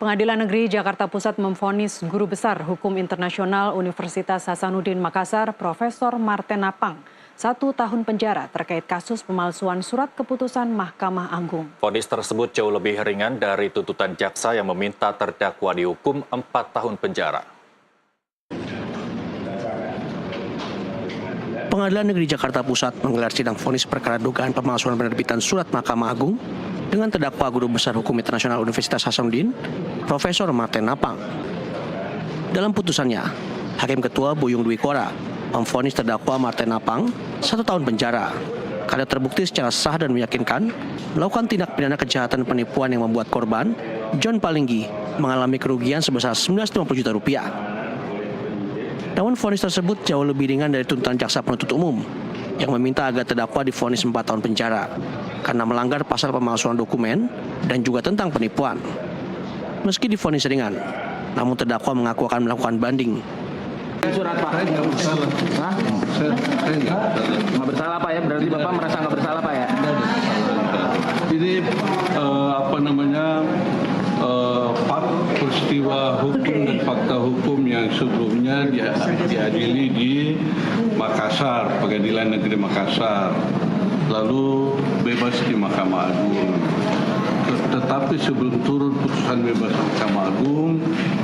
Pengadilan Negeri Jakarta Pusat memvonis Guru Besar Hukum Internasional Universitas Hasanuddin Makassar, Profesor Marten Napang, 1 tahun penjara terkait kasus pemalsuan surat keputusan Mahkamah Agung. Vonis tersebut jauh lebih ringan dari tuntutan jaksa yang meminta terdakwa dihukum 4 tahun penjara. Pengadilan Negeri Jakarta Pusat menggelar sidang vonis perkara dugaan pemalsuan penerbitan surat Mahkamah Agung dengan terdakwa Guru Besar Hukum Internasional Universitas Hasanuddin, Profesor Marten Napang. Dalam putusannya, Hakim Ketua Buyung Dwi Kora memvonis terdakwa Marten Napang 1 tahun penjara karena terbukti secara sah dan meyakinkan melakukan tindak pidana kejahatan penipuan yang membuat korban, John Palinggi, mengalami kerugian sebesar Rp950 juta. Namun vonis tersebut jauh lebih ringan dari tuntutan jaksa penuntut umum yang meminta agar terdakwa divonis 4 tahun penjara karena melanggar pasal pemalsuan dokumen dan juga tentang penipuan. Meski divonis ringan, namun terdakwa mengaku akan melakukan banding. Surat Pak, nggak bersalah. Hah? Saya nggak bersalah Pak ya, berarti Bapak merasa nggak bersalah Pak ya? Ini peristiwa hukum dan fakta hukum yang sebelumnya diadili di Makassar, Pengadilan Negeri Makassar, lalu bebas di Mahkamah Agung. Tetapi sebelum turun putusan bebas Mahkamah Agung,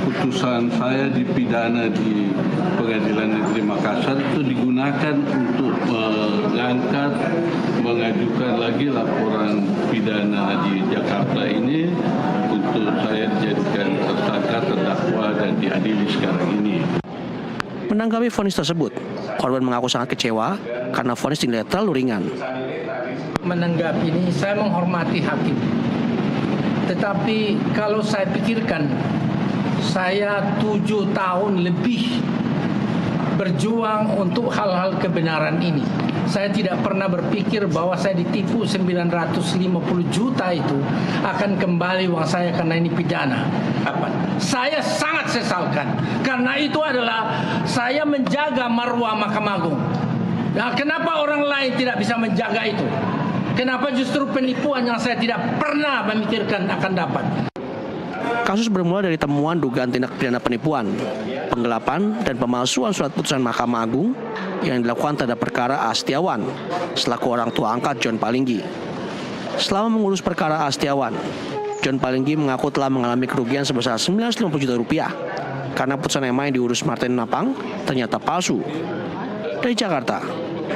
putusan saya dipidana di Pengadilan Negeri Makassar itu digunakan untuk mengajukan lagi laporan pidana di Jakarta ini untuk saya dijadikan tersangka, terdakwa dan diadili sekarang ini. Menanggapi vonis tersebut, korban mengaku sangat kecewa karena vonis dinilai terlalu ringan. Menanggapi ini, saya menghormati hakim. Tetapi kalau saya pikirkan, saya 7 tahun lebih berjuang untuk hal-hal kebenaran ini. Saya tidak pernah berpikir bahwa saya ditipu 950 juta itu akan kembali uang saya karena ini pidana. Saya sangat sesalkan karena itu adalah saya menjaga marwah Mahkamah Agung. Nah, kenapa orang lain tidak bisa menjaga itu? Kenapa justru penipuan yang saya tidak pernah memikirkan akan dapat? Kasus bermula dari temuan dugaan tindak pidana penipuan, penggelapan, dan pemalsuan surat putusan Mahkamah Agung yang dilakukan terhadap perkara A. Setiawan selaku orang tua angkat John Palinggi. Selama mengurus perkara A. Setiawan, John Palinggi mengaku telah mengalami kerugian sebesar Rp950 juta karena putusan MA yang diurus Marten Napang ternyata palsu. Dari Jakarta,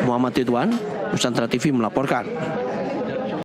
Muhammad Ridwan, Nusantara TV melaporkan.